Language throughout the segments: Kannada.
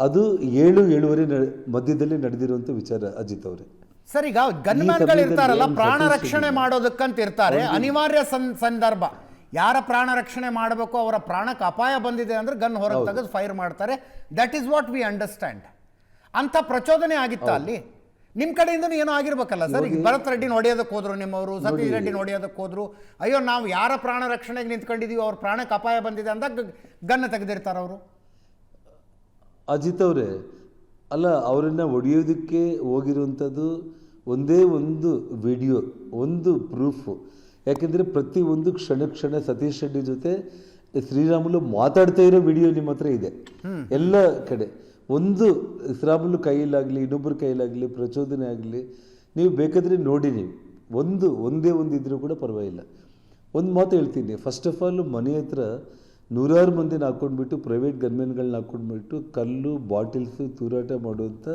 ಅದು 7-7:30 ಮಧ್ಯದಲ್ಲಿ ನಡೆದಿರುವಂಥ ವಿಚಾರ ಅಜಿತ್ ಅವರೇ. ಸರ್, ಈಗ ಗನ್ಮ್ಯಾನ್ಗಳು ಇರ್ತಾರಲ್ಲ, ಪ್ರಾಣ ರಕ್ಷಣೆ ಮಾಡೋದಕ್ಕಂತ ಇರ್ತಾರೆ. ಅನಿವಾರ್ಯ ಸಂದರ್ಭ, ಯಾರ ಪ್ರಾಣ ರಕ್ಷಣೆ ಮಾಡಬೇಕು, ಅವರ ಪ್ರಾಣಕ್ಕೆ ಅಪಾಯ ಬಂದಿದೆ ಅಂದ್ರೆ ಗನ್ ಹೊರಗೆ ತೆಗೆದು ಫೈರ್ ಮಾಡ್ತಾರೆ. That is what we understand. ಅಂತ ಪ್ರಚೋದನೆ ಆಗಿತ್ತ ಅಲ್ಲಿ? ನಿಮ್ಮ ಕಡೆಯಿಂದ ಏನೋ ಆಗಿರ್ಬೇಕಲ್ಲ ಸರ್. ಈಗ ಭರತ್ ರೆಡ್ಡಿನ ಹೊಡೆಯೋದಕ್ಕೆ ಹೋದ್ರು, ನಿಮ್ಮವರು ಸತೀಶ್ ರೆಡ್ಡಿನ ಹೊಡೆಯೋದಕ್ಕೆ ಹೋದ್ರು. ಅಯ್ಯೋ, ನಾವು ಯಾರ ಪ್ರಾಣ ರಕ್ಷಣೆಗೆ ನಿಂತ್ಕೊಂಡಿದೀವಿ, ಅವ್ರ ಪ್ರಾಣಕ್ಕೆ ಅಪಾಯ ಬಂದಿದೆ ಅಂದಾಗ ಗನ್ ತೆಗೆದಿರ್ತಾರೆ ಅವರು. ಅಜಿತ್ ಅವರೇ, ಅಲ್ಲ, ಅವರನ್ನ ಹೊಡೆಯೋದಕ್ಕೆ ಹೋಗಿರುವಂಥದ್ದು ಒಂದೇ ಒಂದು ವಿಡಿಯೋ, ಒಂದು ಪ್ರೂಫು. ಯಾಕೆಂದರೆ ಪ್ರತಿ ಒಂದು ಕ್ಷಣ ಸತೀಶ್ ರೆಡ್ಡಿ ಜೊತೆ ಶ್ರೀರಾಮುಲು ಮಾತಾಡ್ತಾ ಇರೋ ವಿಡಿಯೋ ನಿಮ್ಮ ಹತ್ರ ಇದೆ ಎಲ್ಲ ಕಡೆ. ಒಂದು ಶ್ರೀರಾಮುಲು ಕೈಯಲ್ಲಾಗಲಿ, ಇನ್ನೊಬ್ಬರ ಕೈಯಲ್ಲಾಗಲಿ ಪ್ರಚೋದನೆ ಆಗಲಿ, ನೀವು ಬೇಕಾದರೆ ನೋಡಿ. ನೀವು ಒಂದೇ ಒಂದು ಇದ್ರೂ ಕೂಡ ಪರವಾಗಿಲ್ಲ. ಒಂದು ಮಾತು ಹೇಳ್ತೀನಿ. ಫಸ್ಟ್ ಆಫ್ ಆಲ್, ಮನೆ ಹತ್ರ ನೂರಾರು ಮಂದಿನ ಹಾಕ್ಕೊಂಡ್ಬಿಟ್ಟು, ಪ್ರೈವೇಟ್ ಗನ್ಮೆನ್ಗಳನ್ನ ಹಾಕ್ಕೊಂಡ್ಬಿಟ್ಟು ಕಲ್ಲು ಬಾಟಿಲ್ಸು ತೂರಾಟ ಮಾಡುವಂಥ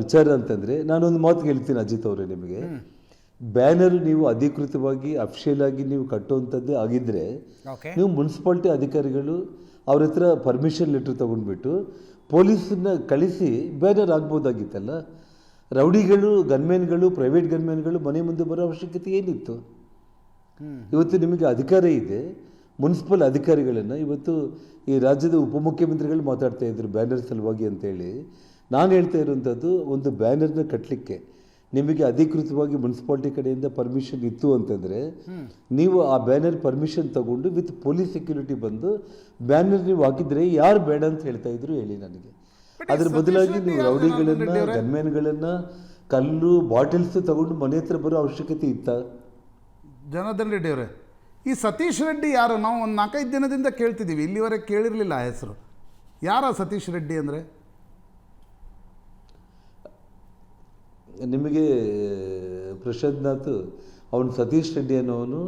ವಿಚಾರ ಅಂತಂದರೆ, ನಾನೊಂದು ಮಾತು ಹೇಳ್ತೀನಿ ಅಜಿತ್ ಅವರೇ ನಿಮಗೆ. ಬ್ಯಾನರ್ ನೀವು ಅಧಿಕೃತವಾಗಿ ಅಫಿಷಿಯಲ್ ಆಗಿ ನೀವು ಕಟ್ಟುವಂಥದ್ದೇ ಆಗಿದ್ದರೆ, ನೀವು ಮುನ್ಸಿಪಾಲ್ಟಿ ಅಧಿಕಾರಿಗಳು ಅವ್ರ ಹತ್ರ ಪರ್ಮಿಷನ್ ಲೆಟ್ರ್ ತೊಗೊಂಡ್ಬಿಟ್ಟು ಪೊಲೀಸನ್ನ ಕಳಿಸಿ ಬ್ಯಾನರ್ ಆಗ್ಬೋದಾಗಿತ್ತಲ್ಲ. ರೌಡಿಗಳು, ಗನ್ಮೆನ್ಗಳು, ಪ್ರೈವೇಟ್ ಗನ್ಮೆನ್ಗಳು ಮನೆ ಮುಂದೆ ಬರೋ ಅವಶ್ಯಕತೆ ಏನಿತ್ತು? ಇವತ್ತು ನಿಮಗೆ ಅಧಿಕಾರ ಇದೆ. ಮುನ್ಸಿಪಲ್ ಅಧಿಕಾರಿಗಳನ್ನು ಇವತ್ತು ಈ ರಾಜ್ಯದ ಉಪಮುಖ್ಯಮಂತ್ರಿಗಳು ಮಾತಾಡ್ತಾ ಇದ್ರು ಬ್ಯಾನರ್ ಸಲುವಾಗಿ ಅಂತೇಳಿ. ನಾನು ಹೇಳ್ತಾ ಇರುವಂಥದ್ದು, ಒಂದು ಬ್ಯಾನರ್ನ ಕಟ್ಟಲಿಕ್ಕೆ ನಿಮಗೆ ಅಧಿಕೃತವಾಗಿ ಮುನ್ಸಿಪಾಲ್ಟಿ ಕಡೆಯಿಂದ ಪರ್ಮಿಷನ್ ಇತ್ತು ಅಂತಂದರೆ, ನೀವು ಆ ಬ್ಯಾನರ್ ಪರ್ಮಿಷನ್ ತಗೊಂಡು ವಿತ್ ಪೊಲೀಸ್ ಸೆಕ್ಯೂರಿಟಿ ಬಂದು ಬ್ಯಾನರ್ ನೀವು ಹಾಕಿದರೆ ಯಾರು ಬೇಡ ಅಂತ ಹೇಳ್ತಾ ಇದ್ರು ಹೇಳಿ ನನಗೆ. ಅದ್ರ ಬದಲಾಗಿ ನೀವು ರೌಡಿಗಳನ್ನು, ಗನ್ಮ್ಯಾನ್ಗಳನ್ನು, ಕಲ್ಲು ಬಾಟಿಲ್ಸ್ ತಗೊಂಡು ಮನೆ ಹತ್ರ ಬರೋ ಅವಶ್ಯಕತೆ ಇತ್ತ? ಜನಾರ್ದನ್ ರೆಡ್ಡಿ ಅವರೇ, ಈ ಸತೀಶ್ ರೆಡ್ಡಿ ಯಾರು? ನಾವು ಒಂದು 4-5 ದಿನದಿಂದ ಕೇಳ್ತಿದ್ದೀವಿ, ಇಲ್ಲಿವರೆಗೆ ಕೇಳಿರಲಿಲ್ಲ ಆ ಹೆಸರು. ಯಾರ ಸತೀಶ್ ರೆಡ್ಡಿ ಅಂದರೆ? ನಿಮಗೆ ಪ್ರಶಾಂತ್ನಾಥ್, ಅವನು ಸತೀಶ್ ರೆಡ್ಡಿ ಅನ್ನೋವನು,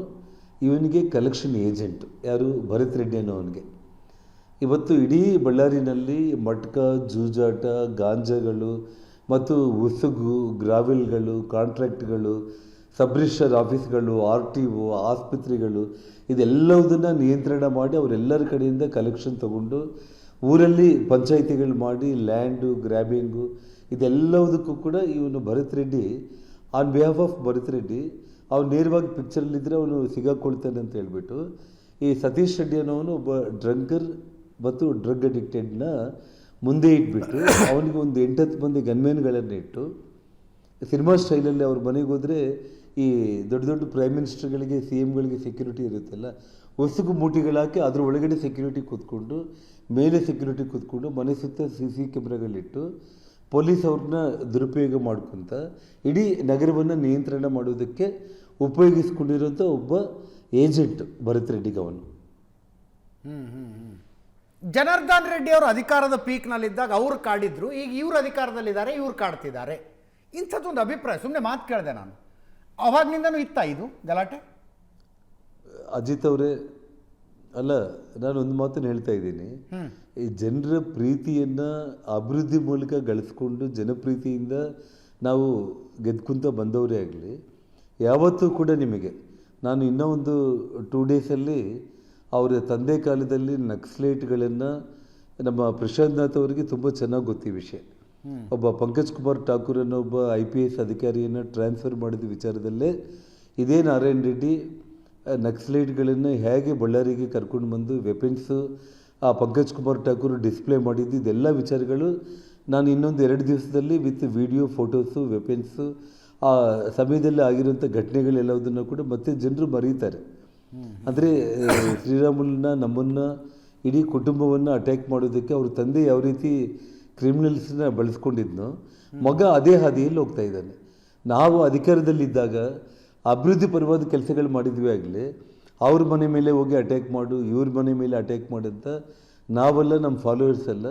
ಇವನಿಗೆ ಕಲೆಕ್ಷನ್ ಏಜೆಂಟು. ಯಾರು? ಭರತ್ ರೆಡ್ಡಿ ಅನ್ನೋವನಿಗೆ. ಇವತ್ತು ಇಡೀ ಬಳ್ಳಾರಿನಲ್ಲಿ ಮಟ್ಕ, ಜೂಜಾಟ, ಗಾಂಜಾಗಳು ಮತ್ತು ಉಸುಗು, ಗ್ರಾವೆಲ್ಗಳು, ಕಾಂಟ್ರಾಕ್ಟ್ಗಳು, ಸಬ್ ರಿಜಿಸ್ಟರ್ ಆಫೀಸ್ಗಳು, RTO, ಆಸ್ಪತ್ರೆಗಳು, ಇದೆಲ್ಲವುದನ್ನು ನಿಯಂತ್ರಣ ಮಾಡಿ ಅವರೆಲ್ಲರ ಕಡೆಯಿಂದ ಕಲೆಕ್ಷನ್ ತಗೊಂಡು ಊರಲ್ಲಿ ಪಂಚಾಯಿತಿಗಳು ಮಾಡಿ ಲ್ಯಾಂಡು ಗ್ರ್ಯಾಬಿಂಗು ಇದೆಲ್ಲವುದಕ್ಕೂ ಕೂಡ ಇವನು Bharat Reddy, on behalf of Bharat Reddy, ಅವನು ನೇರವಾಗಿ ಪಿಕ್ಚರಲ್ಲಿದ್ದರೆ ಅವನು ಸಿಗಾಕೊಳ್ತಾನೆ ಅಂತ ಹೇಳ್ಬಿಟ್ಟು ಈ ಸತೀಶ್ ರೆಡ್ಡಿ ಅನ್ನೋನು ಒಬ್ಬ ಡ್ರಂಕರ್ ಮತ್ತು ಡ್ರಗ್ ಅಡಿಕ್ಟೆಡ್ನ ಮುಂದೆ ಇಟ್ಬಿಟ್ಟು ಅವನಿಗೆ ಒಂದು 8-10 ಮಂದಿ ಗನ್ಮ್ಯಾನ್ಗಳನ್ನು ಇಟ್ಟು ಸಿನಿಮಾ ಸ್ಟೈಲಲ್ಲಿ ಅವ್ರ ಮನೆಗೆ ಹೋದರೆ ಈ ದೊಡ್ಡ ದೊಡ್ಡ ಪ್ರೈಮ್ ಮಿನಿಸ್ಟರ್ಗಳಿಗೆ, CMಗಳಿಗೆ ಸೆಕ್ಯೂರಿಟಿ ಇರುತ್ತಲ್ಲ, ಹೊಸಗು ಮೂಟಿಗಳಾಕಿ ಅದ್ರ ಒಳಗಡೆ ಸೆಕ್ಯೂರಿಟಿ ಕೂತ್ಕೊಂಡು, ಮೇಲೆ ಸೆಕ್ಯೂರಿಟಿ ಕೂತ್ಕೊಂಡು, ಮನೆ ಸುತ್ತ CC ಕ್ಯಾಮ್ರಾಗಳಿಟ್ಟು ಪೊಲೀಸ್ ಅವ್ರನ್ನ ದುರುಪಯೋಗ ಮಾಡ್ಕೊತ ಇಡೀ ನಗರವನ್ನು ನಿಯಂತ್ರಣ ಮಾಡೋದಕ್ಕೆ ಉಪಯೋಗಿಸ್ಕೊಂಡಿರೋಂಥ ಒಬ್ಬ ಏಜೆಂಟ್ ಭರತ್ ರೆಡ್ಡಿಗೆ ಅವನು. ಜನಾರ್ದನ್ ರೆಡ್ಡಿ ಅವರು ಅಧಿಕಾರದ ಪೀಕ್ನಲ್ಲಿದ್ದಾಗ ಅವ್ರು ಕಾಡಿದ್ರು, ಈಗ ಇವ್ರು ಅಧಿಕಾರದಲ್ಲಿದ್ದಾರೆ, ಇವ್ರು ಕಾಡ್ತಿದ್ದಾರೆ. ಇಂಥದ್ದೊಂದು ಅಭಿಪ್ರಾಯ, ಸುಮ್ಮನೆ ಮಾತು ಕೇಳಿದೆ ನಾನು. ಅವಾಗ್ನಿಂದನೂ ಇತ್ತ ಇದು ಗಲಾಟೆ? ಅಜಿತ್ ಅವರೇ, ಅಲ್ಲ, ನಾನು ಒಂದು ಮಾತನ್ನು ಹೇಳ್ತಾ ಇದ್ದೀನಿ. ಈ ಜನರ ಪ್ರೀತಿಯನ್ನು ಅಭಿವೃದ್ಧಿ ಮೂಲಕ ಗಳಿಸ್ಕೊಂಡು ಜನಪ್ರೀತಿಯಿಂದ ನಾವು ಗೆದ್ಕೊಂತ ಬಂದವರೇ ಆಗಲಿ, ಯಾವತ್ತೂ ಕೂಡ ನಿಮಗೆ ನಾನು ಇನ್ನೂ ಒಂದು 2 ಡೇಸಲ್ಲಿ ಅವರ ತಂದೆ ಕಾಲದಲ್ಲಿ ನಕ್ಸಲೈಟ್ಗಳನ್ನು ನಮ್ಮ ಪ್ರಶಾಂತ್ನಾಥ್ ಅವರಿಗೆ ತುಂಬ ಚೆನ್ನಾಗಿ ಗೊತ್ತಿ ವಿಷಯ. ಒಬ್ಬ ಪಂಕಜ್ ಕುಮಾರ್ ಠಾಕೂರ್ ಅನ್ನೋ ಒಬ್ಬ IPS ಅಧಿಕಾರಿಯನ್ನು ಟ್ರಾನ್ಸ್ಫರ್ ಮಾಡಿದ ವಿಚಾರದಲ್ಲೇ ಇದೇ ನಾರಾಯಣ್ ರೆಡ್ಡಿ ನಕ್ಸಲೈಟ್ಗಳನ್ನು ಹೇಗೆ ಬಳ್ಳಾರಿಗೆ ಕರ್ಕೊಂಡು ಬಂದು ವೆಪನ್ಸು ಆ ಪಂಕಜ್ ಕುಮಾರ್ ಠಾಕೂರ್ ಡಿಸ್ಪ್ಲೇ ಮಾಡಿದ್ದು, ಇದೆಲ್ಲ ವಿಚಾರಗಳು ನಾನು ಇನ್ನೊಂದು 2 ದಿವಸದಲ್ಲಿ ವಿತ್ ವಿಡಿಯೋ, ಫೋಟೋಸು, ವೆಪನ್ಸು, ಆ ಸಮಯದಲ್ಲಿ ಆಗಿರುವಂಥ ಘಟನೆಗಳೆಲ್ಲದನ್ನು ಕೂಡ ಮತ್ತೆ ಜನರು ಮರೀತಾರೆ. ಅಂದರೆ ಶ್ರೀರಾಮುಲನ್ನ, ನಮ್ಮನ್ನು, ಇಡೀ ಕುಟುಂಬವನ್ನು ಅಟ್ಯಾಕ್ ಮಾಡೋದಕ್ಕೆ ಅವ್ರ ತಂದೆ ಯಾವ ರೀತಿ ಕ್ರಿಮಿನಲ್ಸ್ನ ಬಳಸ್ಕೊಂಡಿದ್ನೋ, ಮಗ ಅದೇ ಹಾದಿಯಲ್ಲಿ ಹೋಗ್ತಾ ಇದ್ದಾನೆ. ನಾವು ಅಧಿಕಾರದಲ್ಲಿದ್ದಾಗ ಅಭಿವೃದ್ಧಿ ಪರವಾದ ಕೆಲಸಗಳು ಮಾಡಿದ್ವಿ ಆಗಲಿ, ಅವ್ರ ಮನೆ ಮೇಲೆ ಹೋಗಿ ಅಟ್ಯಾಕ್ ಮಾಡು, ಇವ್ರ ಮನೆ ಮೇಲೆ ಅಟ್ಯಾಕ್ ಮಾಡಂತ ನಾವೆಲ್ಲ, ನಮ್ಮ ಫಾಲೋವರ್ಸ್ ಎಲ್ಲ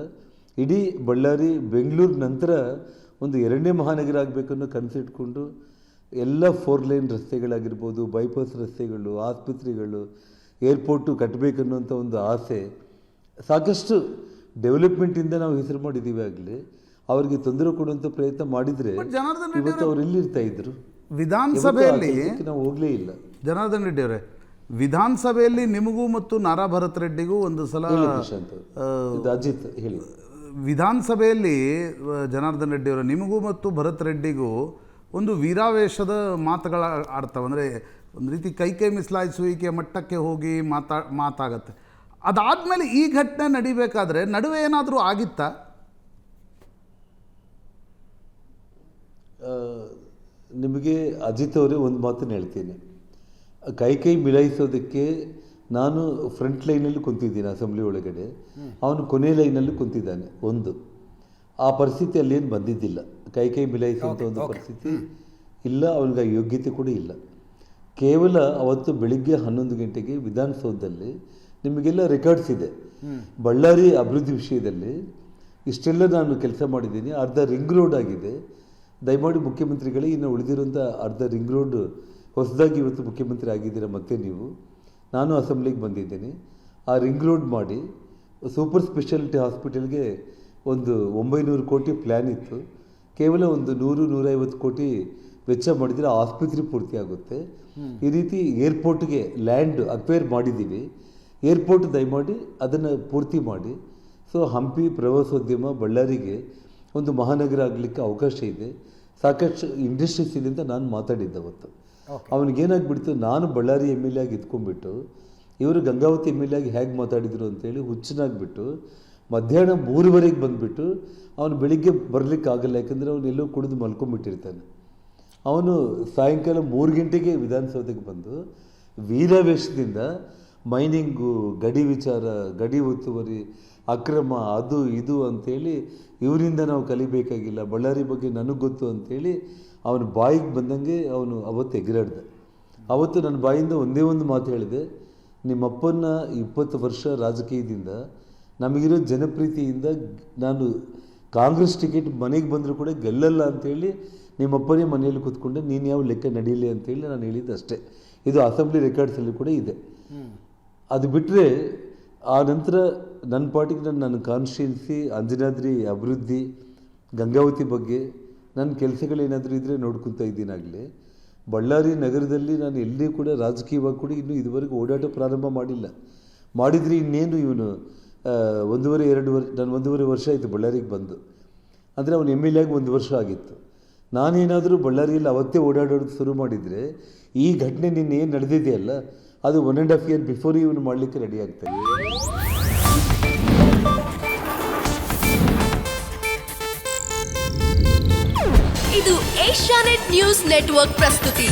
ಇಡೀ ಬಳ್ಳಾರಿ, ಬೆಂಗಳೂರು ನಂತರ ಒಂದು 2ನೇ ಮಹಾನಗರ ಆಗಬೇಕನ್ನೋ ಕನಸಿಟ್ಕೊಂಡು ಎಲ್ಲ 4 ಲೈನ್ ರಸ್ತೆಗಳಾಗಿರ್ಬೋದು, ಬೈಪಾಸ್ ರಸ್ತೆಗಳು, ಆಸ್ಪತ್ರೆಗಳು, ಏರ್ಪೋರ್ಟು ಕಟ್ಟಬೇಕನ್ನುವಂಥ ಒಂದು ಆಸೆ, ಸಾಕಷ್ಟು ಡೆವಲಪ್ಮೆಂಟಿಂದ ನಾವು ಹೆಸರು ಮಾಡಿದ್ದೀವಿ ಆಗಲಿ, ಅವರಿಗೆ ತೊಂದರೆ ಕೊಡುವಂಥ ಪ್ರಯತ್ನ ಮಾಡಿದರೆ ಇವತ್ತು ಅವ್ರು ಎಲ್ಲಿರ್ತಾ ಇದ್ರು? ವಿಧಾನಸಭೆಯಲ್ಲಿ ನಾವು ಹೋಗಲೇ ಇಲ್ಲ. ಜನಾರ್ದನ್ ರೆಡ್ಡಿ ಅವರೇ, ವಿಧಾನಸಭೆಯಲ್ಲಿ ನಿಮಗೂ ಮತ್ತು ನಾರಾ ಭರತ್ ರೆಡ್ಡಿಗೂ ಒಂದು ಸಲ ಅಜಿತ್ ಹೇಳಿ, ವಿಧಾನಸಭೆಯಲ್ಲಿ ಜನಾರ್ದನ್ ರೆಡ್ಡಿ ಅವರು ನಿಮಗೂ ಮತ್ತು ಭರತ್ ರೆಡ್ಡಿಗೂ ಒಂದು ವೀರಾವೇಶದ ಮಾತುಗಳ ಆಡ್ತಾವೆ. ಅಂದರೆ ಒಂದು ರೀತಿ ಕೈ ಮಿಸಲಾಯಿಸುವಿಕೆ ಮಟ್ಟಕ್ಕೆ ಹೋಗಿ ಮಾತಾಗತ್ತೆ. ಅದಾದಮೇಲೆ ಈ ಘಟನೆ ನಡಿಬೇಕಾದ್ರೆ ನಡುವೆ ಏನಾದರೂ ಆಗಿತ್ತಾ? ನಿಮಗೆ ಅಜಿತ್ ಅವರೇ ಒಂದು ಮಾತನ್ನು ಹೇಳ್ತೀನಿ. ಕೈ ಮಿಲಾಯಿಸೋದಕ್ಕೆ ನಾನು ಫ್ರಂಟ್ ಲೈನಲ್ಲಿ ಕುಂತಿದ್ದೀನಿ ಅಸೆಂಬ್ಲಿ ಒಳಗಡೆ, ಅವನು ಕೊನೆ ಲೈನಲ್ಲಿ ಕುಂತಿದ್ದಾನೆ. ಒಂದು ಆ ಪರಿಸ್ಥಿತಿ ಅಲ್ಲೇನು ಬಂದಿದ್ದಿಲ್ಲ, ಕೈ ಮಿಲಾಯಿಸುವಂಥ ಒಂದು ಪರಿಸ್ಥಿತಿ ಇಲ್ಲ, ಅವನಿಗೆ ಆ ಯೋಗ್ಯತೆ ಕೂಡ ಇಲ್ಲ. ಕೇವಲ ಅವತ್ತು ಬೆಳಿಗ್ಗೆ 11 ಗಂಟೆಗೆ ವಿಧಾನಸೌಧದಲ್ಲಿ ನಿಮಗೆಲ್ಲ ರೆಕಾರ್ಡ್ಸ್ ಇದೆ, ಬಳ್ಳಾರಿ ಅಭಿವೃದ್ಧಿ ವಿಷಯದಲ್ಲಿ ಇಷ್ಟೆಲ್ಲ ನಾನು ಕೆಲಸ ಮಾಡಿದ್ದೀನಿ, ಅರ್ಧ ರಿಂಗ್ ರೋಡ್ ಆಗಿದೆ, ದಯಮಾಡಿ ಮುಖ್ಯಮಂತ್ರಿಗಳೇ ಇನ್ನು ಉಳಿದಿರುವಂಥ ಅರ್ಧ ರಿಂಗ್ ರೋಡ್ ಹೊಸದಾಗಿ ಇವತ್ತು ಮುಖ್ಯಮಂತ್ರಿ ಆಗಿದ್ದೀರಾ ಮತ್ತೆ ನೀವು, ನಾನು ಅಸೆಂಬ್ಲಿಗೆ ಬಂದಿದ್ದೀನಿ, ಆ ರಿಂಗ್ ರೋಡ್ ಮಾಡಿ ಸೂಪರ್ ಸ್ಪೆಷಾಲಿಟಿ ಹಾಸ್ಪಿಟಲ್ಗೆ ಒಂದು 900 ಕೋಟಿ ಪ್ಲ್ಯಾನ್ ಇತ್ತು, ಕೇವಲ ಒಂದು 100-150 ಕೋಟಿ ವೆಚ್ಚ ಮಾಡಿದರೆ ಆಸ್ಪತ್ರೆ ಪೂರ್ತಿ ಆಗುತ್ತೆ. ಈ ರೀತಿ ಏರ್ಪೋರ್ಟ್ಗೆ ಲ್ಯಾಂಡ್ ಅಕ್ವೈರ್ ಮಾಡಿದ್ದೀವಿ, ಏರ್ಪೋರ್ಟ್ ದಯಮಾಡಿ ಅದನ್ನು ಪೂರ್ತಿ ಮಾಡಿ. ಸೊ ಹಂಪಿ ಪ್ರವಾಸೋದ್ಯಮ ಬಳ್ಳಾರಿಗೆ ಒಂದು ಮಹಾನಗರ ಆಗಲಿಕ್ಕೆ ಅವಕಾಶ ಇದೆ, ಸಾಕಷ್ಟು ಇಂಡಸ್ಟ್ರೀಸ್ ಇದೆ ಅಂತ ನಾನು ಮಾತಾಡಿದ್ದೆ ಅವತ್ತು. ಅವನಿಗೇನಾಗ್ಬಿಡ್ತು, ನಾನು ಬಳ್ಳಾರಿ ಎಮ್ ಎಲ್ ಎ ಆಗಿ ಇದ್ಕೊಂಡ್ಬಿಟ್ಟು ಇವರು ಗಂಗಾವತಿ ಎಮ್ ಎಲ್ ಎ ಆಗಿ ಹೇಗೆ ಮಾತಾಡಿದರು ಅಂತೇಳಿ ಹುಚ್ಚನಾಗ್ಬಿಟ್ಟು ಮಧ್ಯಾಹ್ನ 3:00 ಬಂದುಬಿಟ್ಟು ಅವನು ಬೆಳಿಗ್ಗೆ ಬರಲಿಕ್ಕಾಗಲ್ಲ, ಯಾಕಂದರೆ ಅವನು ಎಲ್ಲೋ ಕುಡಿದು ಮಲ್ಕೊಂಡ್ಬಿಟ್ಟಿರ್ತಾನೆ. ಅವನು ಸಾಯಂಕಾಲ 3 ಗಂಟೆಗೆ ವಿಧಾನಸೌಧಕ್ಕೆ ಬಂದು ವೀರಾವೇಶದಿಂದ ಮೈನಿಂಗು, ಗಡಿ ವಿಚಾರ, ಗಡಿ ಒತ್ತುವರಿ, ಅಕ್ರಮ, ಅದು ಇದು ಅಂಥೇಳಿ ಇವರಿಂದ ನಾವು ಕಲಿಬೇಕಾಗಿಲ್ಲ, ಬಳ್ಳಾರಿ ಬಗ್ಗೆ ನನಗೆ ಗೊತ್ತು ಅಂಥೇಳಿ ಅವನು ಬಾಯಿಗೆ ಬಂದಂಗೆ ಅವನು ಅವತ್ತು ಎಗರಾಡ್ದ. ಅವತ್ತು ನನ್ನ ಬಾಯಿಂದ ಒಂದೇ ಒಂದು ಮಾತು ಹೇಳಿದೆ, ನಿಮ್ಮಪ್ಪನ 20 ವರ್ಷ ರಾಜಕೀಯದಿಂದ ನಮಗಿರೋ ಜನಪ್ರೀತಿಯಿಂದ ನಾನು ಕಾಂಗ್ರೆಸ್ ಟಿಕೆಟ್ ಮನೆಗೆ ಬಂದರೂ ಕೂಡ ಗೆಲ್ಲಲ್ಲ ಅಂಥೇಳಿ ನಿಮ್ಮಪ್ಪನೇ ಮನೆಯಲ್ಲಿ ಕೂತ್ಕೊಂಡೆ, ನೀನು ಯಾವ ಲೆಕ್ಕ ನಡೀಲಿ ಅಂತೇಳಿ ನಾನು ಹೇಳಿದ್ದು ಅಷ್ಟೇ. ಇದು ಅಸೆಂಬ್ಲಿ ರೆಕಾರ್ಡ್ಸಲ್ಲಿ ಕೂಡ ಇದೆ. ಅದು ಬಿಟ್ಟರೆ ಆ ನಂತರ ನನ್ನ ಪಾರ್ಟಿಗೆ ನನ್ನ ಕಾನ್ಸ್ಟಿಟ್ಯೂನ್ಸಿ, ಅಂಜನಾದ್ರಿ ಅಭಿವೃದ್ಧಿ, ಗಂಗಾವತಿ ಬಗ್ಗೆ ನನ್ನ ಕೆಲಸಗಳೇನಾದರೂ ಇದ್ದರೆ ನೋಡ್ಕೊತಾ ಇದ್ದೀನಾಗಲೇ. ಬಳ್ಳಾರಿ ನಗರದಲ್ಲಿ ನಾನು ಎಲ್ಲಿ ಕೂಡ ರಾಜಕೀಯವಾಗಿ ಕೂಡ ಇನ್ನೂ ಇದುವರೆಗೂ ಓಡಾಟ ಪ್ರಾರಂಭ ಮಾಡಿಲ್ಲ. ಮಾಡಿದರೆ ಇನ್ನೇನು ಇವನು 1.5 ವರ್ಷ ಆಯಿತು ಬಳ್ಳಾರಿಗೆ ಬಂದು, ಅಂದರೆ ಅವನು ಎಮ್ ಎಲ್ ಎ ಆಗಿ 1 ವರ್ಷ ಆಗಿತ್ತು. ನಾನೇನಾದರೂ ಬಳ್ಳಾರಿಯಲ್ಲಿ ಅವತ್ತೇ ಓಡಾಡೋದು ಶುರು ಮಾಡಿದರೆ ಈ ಘಟನೆ ನಿನ್ನೆ ಏನು ನಡೆದಿದೆಯಲ್ಲ ಅದು 1.5 ಇಯರ್ ಬಿಫೋರ್ ಇವನು ಮಾಡಲಿಕ್ಕೆ ರೆಡಿ ಆಗ್ತಾನೆ. ಇದು ಏಷ್ಯಾನೆಟ್ ನ್ಯೂಸ್ ನೆಟ್ವರ್ಕ್ ಪ್ರಸ್ತುತಿ.